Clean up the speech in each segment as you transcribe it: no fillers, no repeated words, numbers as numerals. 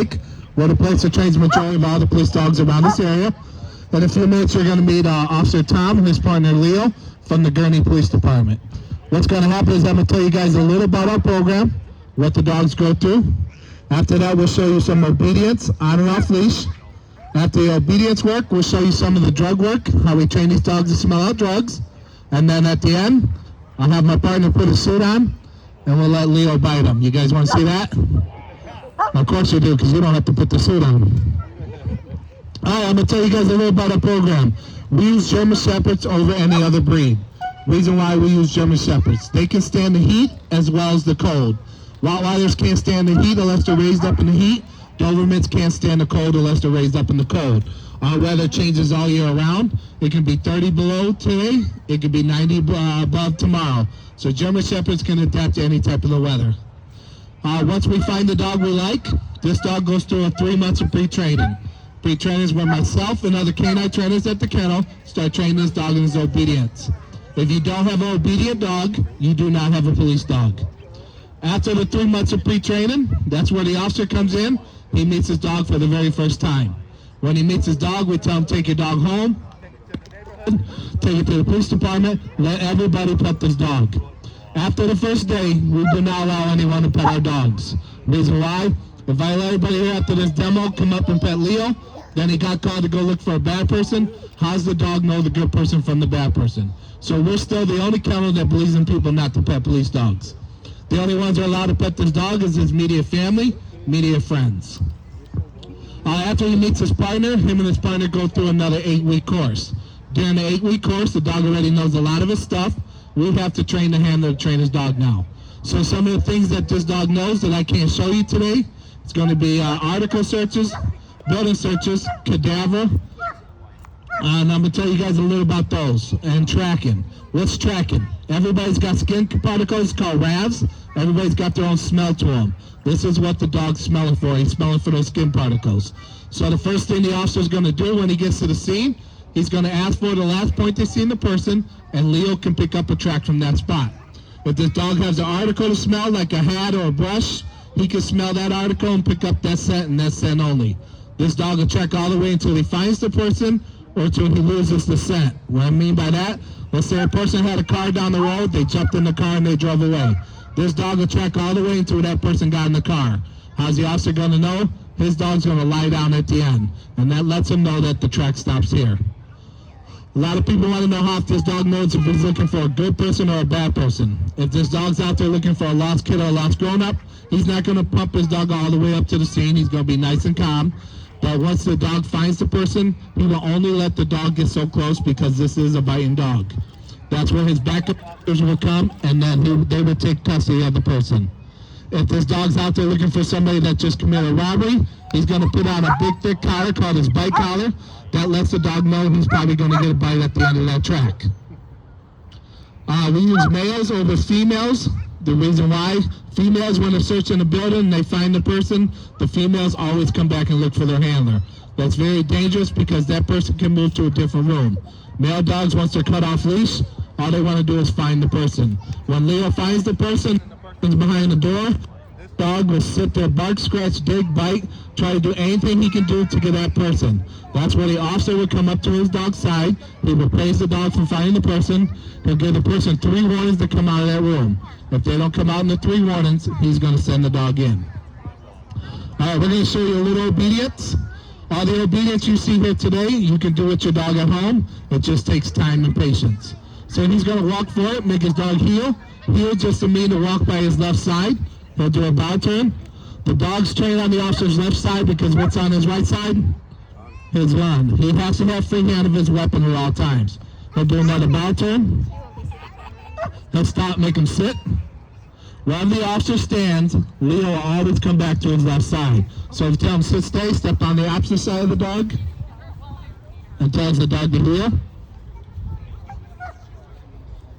Pike. We're the place that trains the majority of all the police dogs around this area. In a few minutes, you're going to meet Officer Tom and his partner Leo from the Gurnee Police Department. What's going to happen is I'm going to tell you guys a little about our program, what the dogs go through. After that, we'll show you some obedience on and off leash. After the obedience work, we'll show you some of the drug work, how we train these dogs to smell out drugs. And then at the end, I'll have my partner put a suit on, and we'll let Leo bite him. You guys want to see that? Of course you do, because you don't have to put the suit on. All right, I'm going to tell you guys a little about our program. We use German Shepherds over any other breed. Reason why we use German Shepherds. They can stand the heat as well as the cold. Rottweilers can't stand the heat unless they're raised up in the heat. Dobermans can't stand the cold unless they're raised up in the cold. Our weather changes all year round. It can be 30 below today. It can be 90 above tomorrow. So German Shepherds can adapt to any type of the weather. Once we find the dog we like, this dog goes through a 3 months of pre-training. Pre-training is where myself and other canine trainers at the kennel start training this dog in his obedience. If you don't have an obedient dog, you do not have a police dog. After the 3 months of pre-training, that's where the officer comes in. He meets his dog for the very first time. When he meets his dog, we tell him, take your dog home, take it to the police department, let everybody pet this dog. After the first day, we do not allow anyone to pet our dogs. Reason why? If I let everybody here after this demo come up and pet Leo, then he got called to go look for a bad person, how's the dog know the good person from the bad person? So we're still the only kennel that believes in people not to pet police dogs. The only ones who are allowed to pet this dog is his immediate family, immediate friends. After he meets his partner, him and his partner go through another 8-week course. During the 8-week course, the dog already knows a lot of his stuff. We have to train the handler to train his dog now. So some of the things that this dog knows that I can't show you today, it's going to be article searches, building searches, cadaver, and I'm going to tell you guys a little about those. And tracking. What's tracking? Everybody's got skin particles called RAVs. Everybody's got their own smell to them. This is what the dog's smelling for. He's smelling for those skin particles. So the first thing the officer's going to do when he gets to the scene, he's going to ask for the last point they see in the person, and Leo can pick up a track from that spot. If this dog has an article to smell, like a hat or a brush, he can smell that article and pick up that scent and that scent only. This dog will track all the way until he finds the person or until he loses the scent. What I mean by that, let's say a person had a car down the road, they jumped in the car and they drove away. This dog will track all the way until that person got in the car. How's the officer going to know? His dog's going to lie down at the end, and that lets him know that the track stops here. A lot of people want to know how if this dog knows if he's looking for a good person or a bad person. If this dog's out there looking for a lost kid or a lost grown-up, he's not going to pump his dog all the way up to the scene. He's going to be nice and calm. But once the dog finds the person, he will only let the dog get so close because this is a biting dog. That's where his backup officers will come, and then they will take custody of the person. If this dog's out there looking for somebody that just committed a robbery, he's going to put on a big, thick collar called his bite collar. That lets the dog know he's probably going to get a bite at the end of that track. We use males over females. The reason why, females, when they're searching a building and they find the person, the females always come back and look for their handler. That's very dangerous because that person can move to a different room. Male dogs, once they're cut off leash, all they want to do is find the person. When Leo finds the person behind the door, the dog will sit there, bark, scratch, dig, bite, try to do anything he can do to get that person. That's where the officer will come up to his dog's side. He will praise the dog for finding the person. He'll give the person 3 warnings to come out of that room. If they don't come out in the 3 warnings, he's going to send the dog in. All right, we're going to show you a little obedience. All the obedience you see here today, you can do with your dog at home. It just takes time and patience. So he's going to walk for it, make his dog heel. Heel just to mean to walk by his left side. He'll do a bow turn. The dog's trained on the officer's left side because what's on his right side? His gun. He has to have free hand of his weapon at all times. He'll do another bow turn. He'll stop, make him sit. Wherever the officer stands, Leo will always come back to his left side. So if you tell him sit, stay, step on the opposite side of the dog and tells the dog to heel,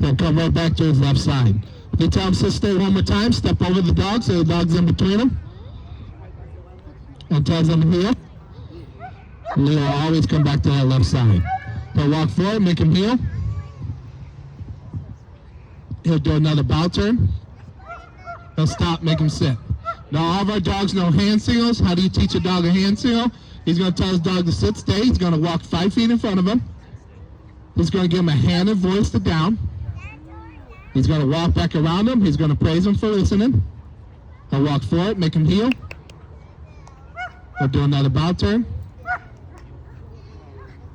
he'll come right back to his left side. If you tell him sit, stay one more time, step over the dog so the dog's in between them and tells him to heel, Leo will always come back to that left side. He'll walk forward, make him heel. He'll do another bow turn. He'll stop, make him sit. Now all of our dogs know hand signals. How do you teach a dog a hand signal? He's going to tell his dog to sit, stay. He's going to walk 5 feet in front of him. He's going to give him a hand and voice to down. He's going to walk back around him. He's going to praise him for listening. He'll walk forward, make him heel. He'll do another bow turn.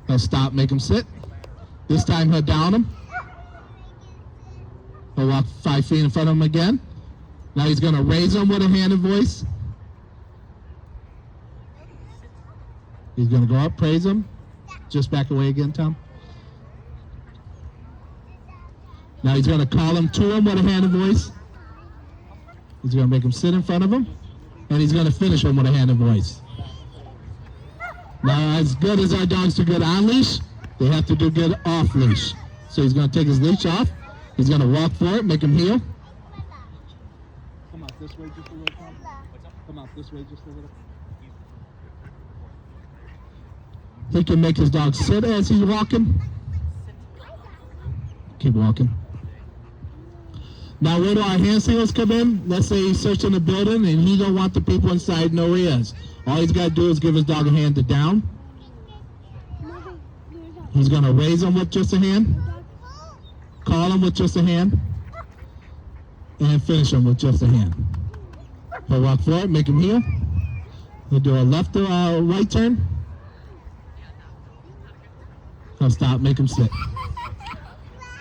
He'll stop, make him sit. This time he'll down him. He'll walk 5 feet in front of him again. Now he's going to raise him with a hand and voice. He's going to go up, praise him. Just back away again, Tom. Now he's going to call him to him with a hand and voice. He's going to make him sit in front of him. And he's going to finish him with a hand and voice. Now, as good as our dogs do good on leash, they have to do good off leash. So he's going to take his leash off. He's going to walk for it, make him heel. Come out this way just a little, Tom. Come out this way just a little. He can make his dog sit as he's walking. Keep walking. Now, where do our hand signals come in? Let's say he's searching the building and he don't want the people inside to know where he is. All he's got to do is give his dog a hand to down. He's going to raise him with just a hand. Call him with just a hand. And finish him with just a hand. He'll walk forward, make him heel. He'll do a left or right turn. He'll stop, make him sit.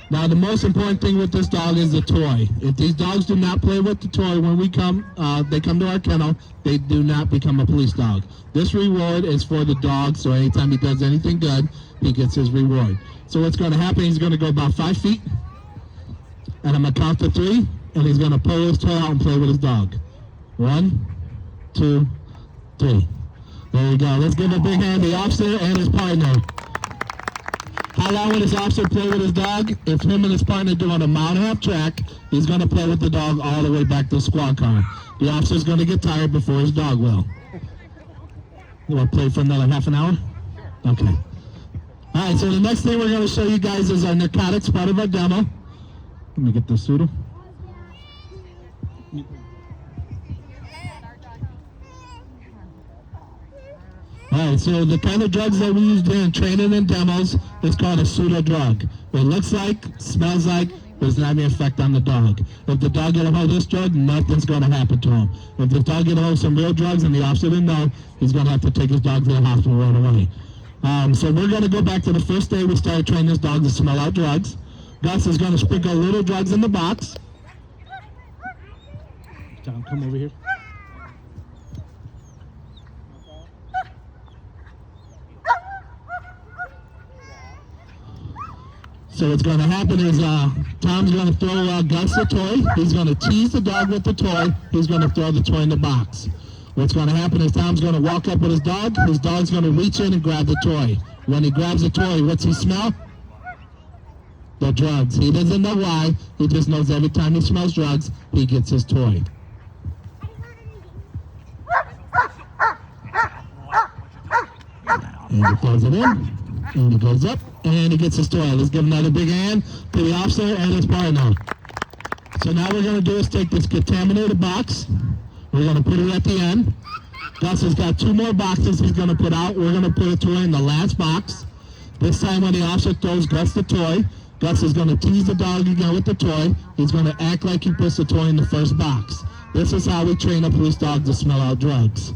Now, the most important thing with this dog is the toy. If these dogs do not play with the toy when we come, they come to our kennel, they do not become a police dog. This reward is for the dog, so anytime he does anything good, he gets his reward. So what's going to happen, he's going to go about 5 feet, and I'm going to count to 3, and he's going to pull his toy out and play with his dog. 1, 2, 3. There we go. Let's give a big hand to the officer and his partner. How long will this officer play with his dog? If him and his partner doing a mile and a half track, he's going to play with the dog all the way back to the squad car. The officer's going to get tired before his dog will. You want to play for another half an hour? Okay. All right, so the next thing we're going to show you guys is our narcotics part of our demo. Let me get this pseudo. Alright, so the kind of drugs that we use during training and demos is called a pseudo drug. It looks like, smells like, but does not have any effect on the dog. If the dog get a hold of this drug, nothing's going to happen to him. If the dog get a hold of some real drugs and the officer didn't know, he's going to have to take his dog to the hospital right away. So we're going to go back to the first day we started training this dog to smell out drugs. Gus is going to sprinkle little drugs in the box. John, come over here. So what's going to happen is Tom's going to throw Gus a toy. He's going to tease the dog with the toy. He's going to throw the toy in the box. What's going to happen is Tom's going to walk up with his dog. His dog's going to reach in and grab the toy. When he grabs the toy, what's he smell? The drugs. He doesn't know why. He just knows every time he smells drugs, he gets his toy. And he throws it in. And he goes up, and he gets his toy. Let's give another big hand to the officer and his partner. So now what we're going to do is take this contaminated box. We're going to put it at the end. Gus has got 2 more boxes he's going to put out. We're going to put a toy in the last box. This time when the officer throws Gus the toy, Gus is going to tease the dog again with the toy. He's going to act like he puts the toy in the first box. This is how we train a police dog to smell out drugs.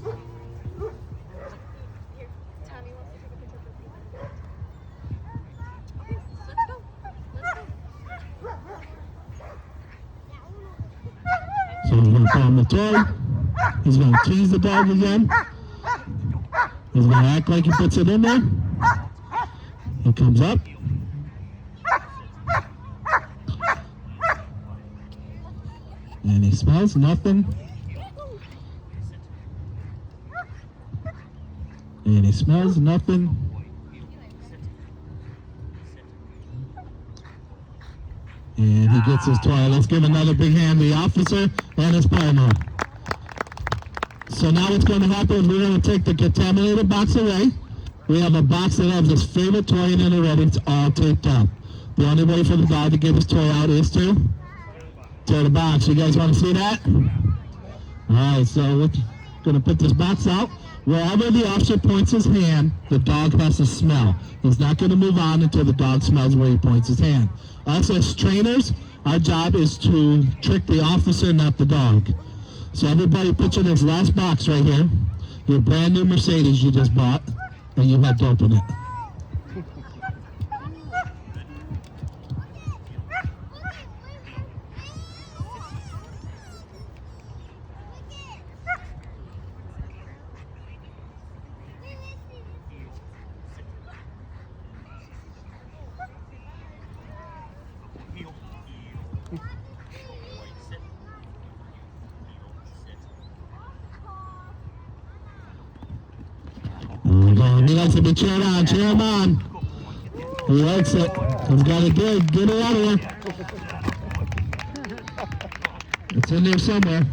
So he's going to throw him the toy. He's going to tease the dog again. He's going to act like he puts it in there. He comes up. And he smells nothing. And he smells nothing. And he gets his toy. Let's give another big hand to the officer and his partner. So now what's going to happen is we're going to take the contaminated box away. We have a box that has his favorite toy in it already. It's all taped up. The only way for the dog to get his toy out is to tear the box. You guys want to see that? Alright, so we're going to put this box out. Wherever the officer points his hand, the dog has to smell. He's not going to move on until the dog smells where he points his hand. Us as trainers, our job is to trick the officer, not the dog. So everybody picture this last box right here. Your brand new Mercedes you just bought, and you have to open it. He likes to be cheered on. Cheer him on. He likes it. He's got it good. Get it out of here. It's in there somewhere.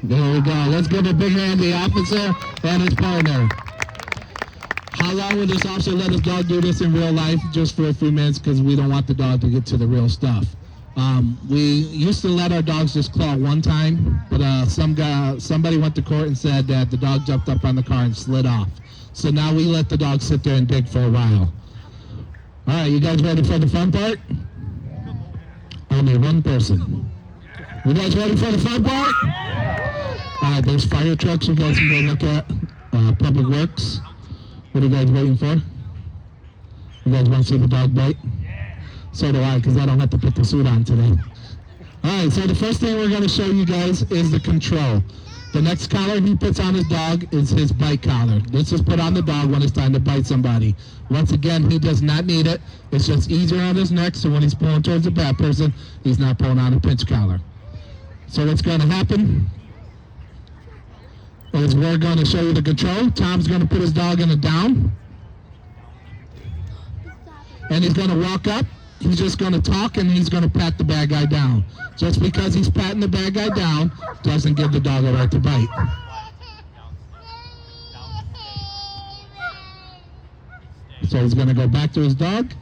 There we go. Let's give a big hand to the officer and his partner. How long will this officer let his dog do this in real life? Just for a few minutes, because we don't want the dog to get to the real stuff. We used to let our dogs just claw one time, but somebody went to court and said that the dog jumped up on the car and slid off. So now we let the dog sit there and dig for a while. All right, you guys ready for the fun part? Only one person. You guys ready for the fun part? All right, there's fire trucks you guys can go look at. Public Works. What are you guys waiting for? You guys want to see the dog bite? So do I, because I don't have to put the suit on today. All right, so the first thing we're going to show you guys is the control. The next collar he puts on his dog is his bite collar. This is put on the dog when it's time to bite somebody. Once again, he does not need it. It's just easier on his neck, so when he's pulling towards a bad person, he's not pulling on a pinch collar. So what's going to happen is we're going to show you the control. Tom's going to put his dog in a down. And he's going to walk up. He's just going to talk and he's going to pat the bad guy down. Just because he's patting the bad guy down doesn't give the dog a right to bite. So he's going to go back to his dog.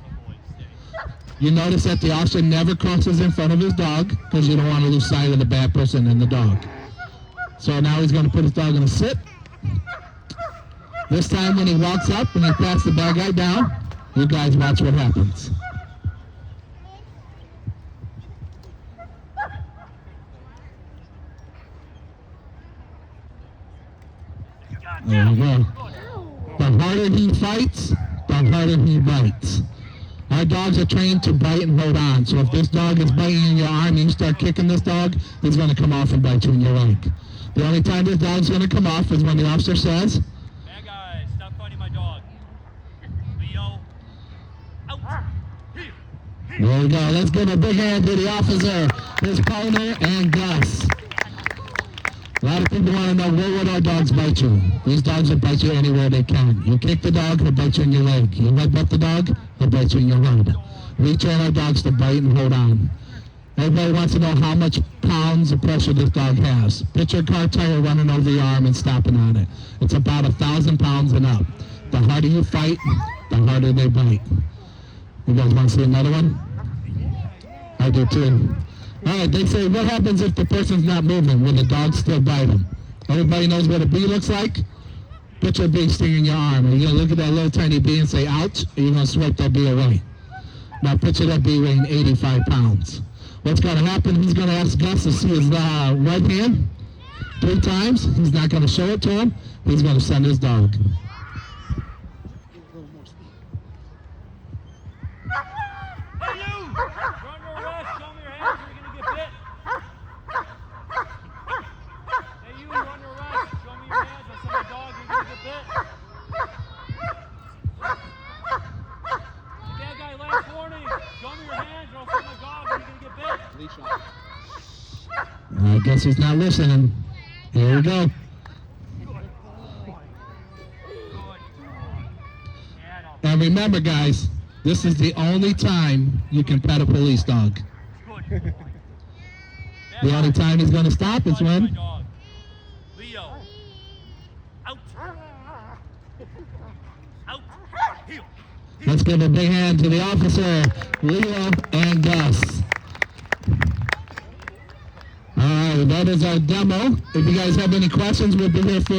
You notice that the officer never crosses in front of his dog because you don't want to lose sight of the bad person and the dog. So now he's going to put his dog in a sit. This time when he walks up and he pats the bad guy down, you guys watch what happens. There we go. The harder he fights, the harder he bites. Our dogs are trained to bite and hold on. So if this dog is biting in your arm and you start kicking this dog, he's going to come off and bite you in your leg. The only time this dog's going to come off is when the officer says, "Bad guy, stop fighting my dog. Leo, out." There we go. Let's give a big hand to the officer, his partner, and Gus. A lot of people want to know, where would our dogs bite you? These dogs will bite you anywhere they can. You kick the dog, he'll bite you in your leg. You headbutt the dog, he'll bite you in your head. We train our dogs to bite and hold on. Everybody wants to know how much pounds of pressure this dog has. Picture a car tire running over your arm and stopping on it. It's about 1,000 pounds and up. The harder you fight, the harder they bite. You guys want to see another one? I do too. All right, they say, what happens if the person's not moving when the dogs still bite them? Everybody knows what a bee looks like? Picture a bee stinging your arm. Are you going to look at that little tiny bee and say, ouch? Or are you going to swipe that bee away? Now picture that bee weighing 85 pounds. What's going to happen, he's going to ask Gus to see his right hand 3 times. He's not going to show it to him. He's going to send his dog. I guess he's not listening. Here we go. And remember, guys, this is the only time you can pet a police dog. The only time he's going to stop is when... Leo, out. Out. Heel. Let's give a big hand to the officer, Leo and Gus. That is our demo. If you guys have any questions, we'll be here for